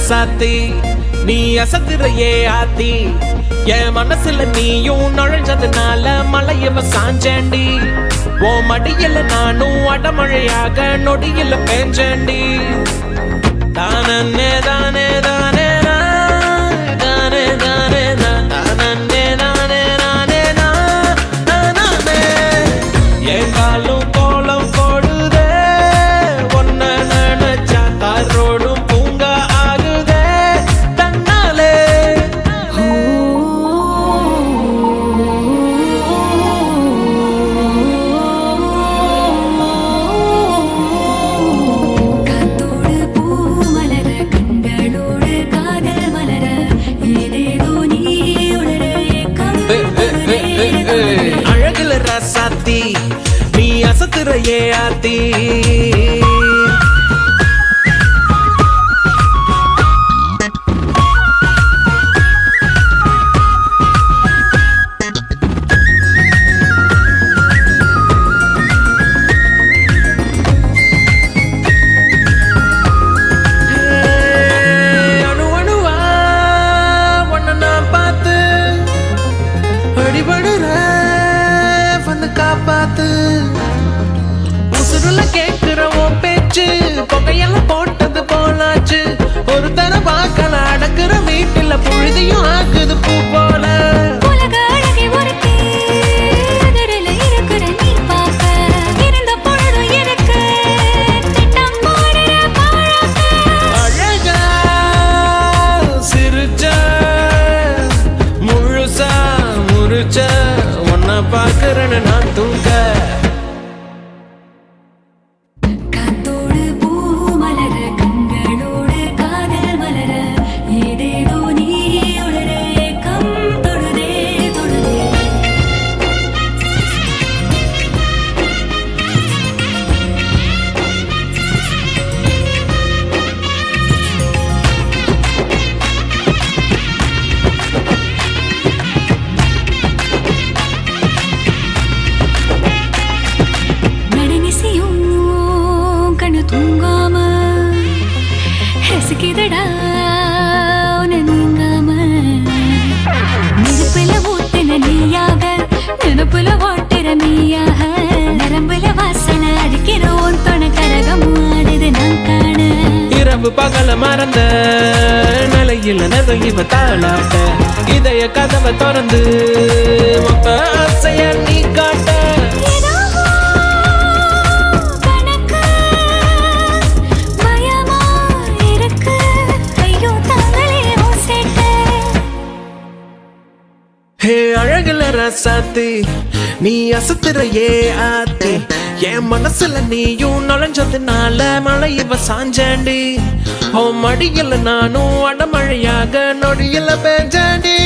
ராசாத்தி நீ அசத்துறையே ஆத்தி என் மனசுல நீயும் நுழைஞ்சதுனால மலையவ சாஞ்சேண்டி ஓ மடியில நானும் அடமழையாக நொடியில பேஞ்சேண்டி தானே தானே தானே தானே தானே தானே தானே தானே தானே என் காலும் கோலம் போடுதே ஒன்ன நினைச்சா காரோடும் பூங்கா ஆகுதே தன்னாலே காத்தோடு பூ மலர கண்களோடு காதல் மலர ஏதேதோ நீ உணர ஏக்கம் அழகுல ராசாத்தி நீ அசத்துறையே ஆத்தி அணு அணுவா உன்னை நான் பார்த்து அடிபடுற வந்து காப்பாத்து உசுருல கேட்கிற உன் பேச்சு புகையெல்லாம் போட்டது போலாச்சு ஒரு தர வாக்கல அடக்குற வீட்டுல புழுதியும் ஆக்குது பூ போல உலக அழகை ஒருத்தி எதிரில இருக்கிற நீ பார்க்க இருந்த பொழுதும் இருக்கு திட்டம் போடுற பாழாக்க அழகா சிரிச்ச முழுசா முறிச்ச உன்னை பார்க்கறேன்னு நான் தூங்க காத்தோடு பூ மலர கண்களோடு காதல் மலர ஏதேதோ நீ உணர ஏக்கம் தொடுதே தொடுதே நடுநிசியும் கண்ணு தூங்காம ரசிக்குதடா உன்னை நீங்காம நெருப்புல ஊத்தின நீயாக நெருப்புல ஓட்டுற நீயாக நரம்புல வாசனை அடிக்கிற உன் தொண கரகம் ஆடுது நான் காண இரவு பகல மறந்த நிலையில் நெருங்கிவ தாளாட்ட இதய கதவை திறந்து மொத்த ஆசைய நீ காட்ட ஏதோ கணக்கு பயமா இருக்கு ஐயோ தாங்களே ஓசேட்ட ஹே அழகுல ரசாத்தி நீ அசத்துறையே ஆத்தி என் மனசுல நீயும் நுழைஞ்சதுனால மழையவ சாஞ்சாண்டி ஓ மடியில நானும் அடமழையாக நொடியில பேஞ்சாண்டி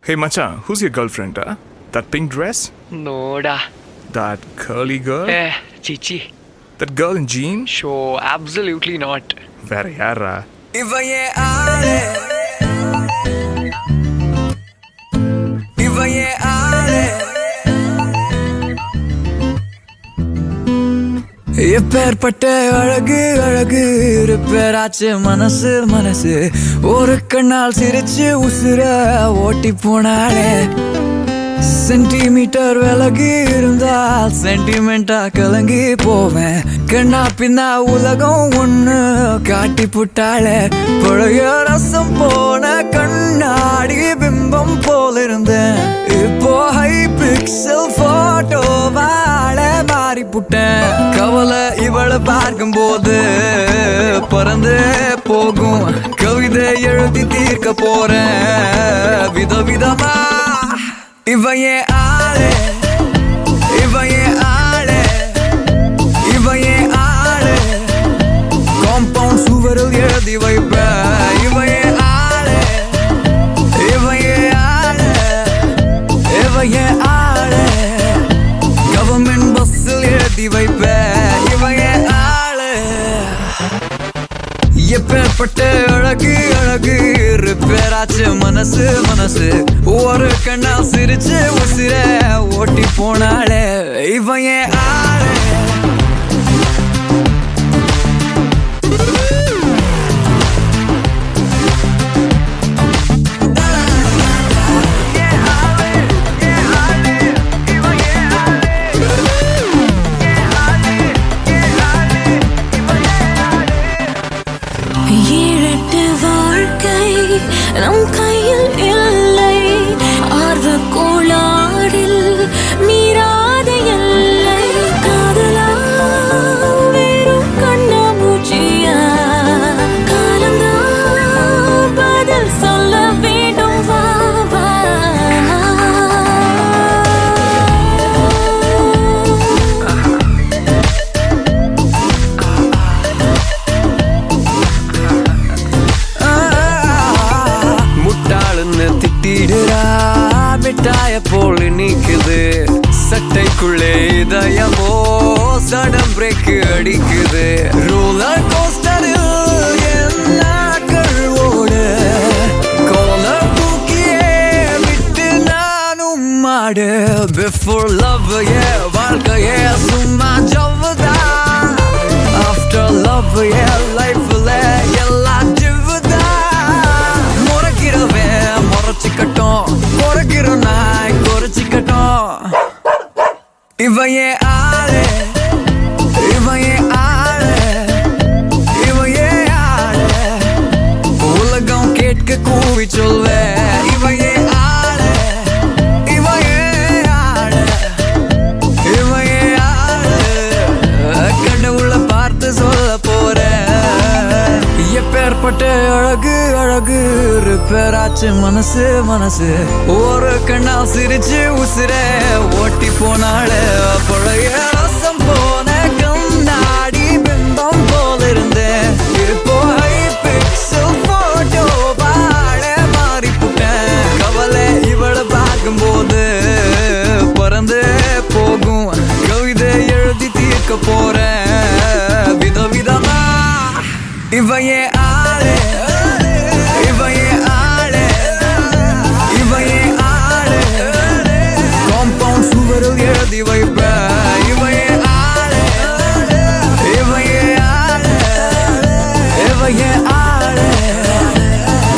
Hey Machan, who's your girlfriend, huh? That pink dress? നോടാ That curly girl? ചിച്ചി That girl in jeans? Show absolutely not. Very yara. இவையே ஆளே இவையே ஆளே எப்பேற்பட்ட அழகு அழகு இருப்பேராச்சு மனசு மனசு ஒரு கண்ணால் சிரிச்சு உசுர ஓட்டி போனாலே சென்டிமீட்டர் விலகி இருந்தால் சென்டிமெண்டா கலங்கி போவேன் கண்ணா பின்னா உலகம் ஒண்ணு காட்டி புட்டாளே பழைய ரசம் போன கண்ணாடி பிம்பம் போல இருந்தேன் இப்போ ஹை பிக்சல் போட்டோ வாழ மாறி புட்டேன் கவலை இவளை பார்க்கும் போது பறந்து போகும் கவிதை எழுதி தீர்க்க போறேன் விதவிதமா இவையே ஆளே இவையே ஆளே இவையே ஆளே காம்பவுண்ட் சுவரில் எழுதி வைப்ப இவையே எப்பேற்பட்ட அழகு அழகு ரிப்பேர் ஆச்சு மனசு மனசு ஒரு கண்ணா சிரிச்சு உசிர ஓட்டி போனாலே இவன் ஏன் ஆளு ஏழெட்டு வாழ்க்கை நம் கையில் இல்லை ஆர்வ கோளாறில் மீறாத எல்லை காதலா வெறும் கண்ணாமூச்சியா காலம்தான் பதில் சொல்ல வேண்டும் வா வா முட்டாளுன்னு திட்டிடுறா மிட்டாய போல் நீக்குது சட்டைக்குள்ளே இதயமோ சடம் பிரேக் அடிக்குது ரோலர் கோஸ்டரில் எல்லாக்கள் ஓட கோலர் தூக்கியே விட்டு நானும் மாடு பிஃபோர் லவ் வாழ்க்கையே சும்மா ஜவ்வுதா ஆஃப்டர் லவ் லைஃப்ல எல்லாம் ஜிவ்வுதா முறைக்கிறவன் முறைச்சிக்கட்டும் குறைக்கிற நாய் குறைச்சிக்கட்டும் இவன் ஏன் ஆளு இவன் ஏன் ஆளு இவன் ஏன் ஆளு உலகம் கேட்க கூவி சொல்வேன் இவன் ஏன் ஆளு இவன் ஏன் ஆளு இவன் ஏன் ஆளு கடவுளை பார்த்து சொல்ல போறேன் எப்பேற்பட்ட அழகு அழகு ரிப்பேர் ஆச்சு மனசு மனசு ஒரு கண்ணா சிரிச்சு உசிர ஓட்டி போனால பழைய ரசம் போன கண்ணாடி பிம்பம் போல இருந்தேன் இப்போ ஹை பிக்சல் போட்டோ பாட மாறி புட்டேன் கவலை இவளை பார்க்கும்போது பறந்து போகும் கவிதை எழுதி தீர்க்க போறேன் விதவிதமா இவன் ஏன் ஆளு இவன் ஏன் ஆளு இவன் ஏன் ஆளு காம்பவுண்ட் சுவரில் எழுதி வைப்பேன் இவன் ஏன் ஆளு இவன் ஏன் ஆளு இவன் ஏன் ஆளு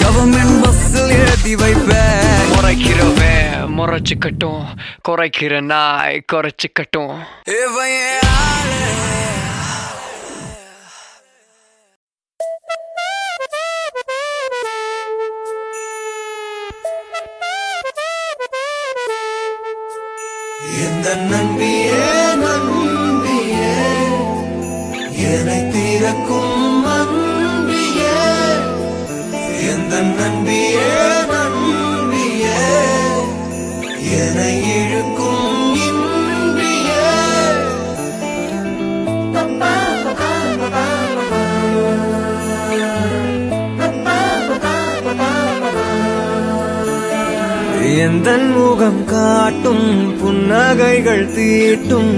கவர்மெண்ட் பஸ்ஸில் எழுதி வைப்பேன் முறைக்கிறவன் முறைச்சிக்கட்டும் குறைக்கிற நாய் குறைச்சிக்கட்டும் இவன் ஏன் ஆளு எந்த நம்பியே நம்பியே என்னை தீரக்கும் அன்பியே எந்த நம்பியே நம்பியே என்னை இழுக்கும் இன்பியே எந்தன் முகம் காட்டும் புன்னகைகள் தீட்டும்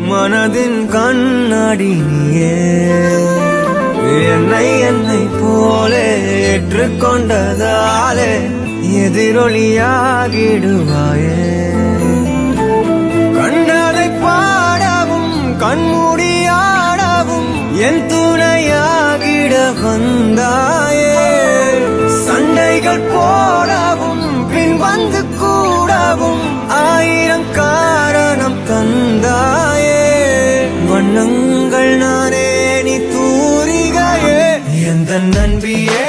மனதின் கண்ணாடி நீயே என்னை போலே ஏற்றுக்கொண்டதாலே எதிரொலியாகிடுவாயே கண்டதை பாடவும் கண்மூடியாடவும் என் துணையாகிட வந்தாயே சண்டைகள் போடவும் பின் வந்து கூடவும் ஆயிரம் காரணம் தந்தாயே வண்ணங்கள் நானே நீ தூரிகையே எந்த நன்பியே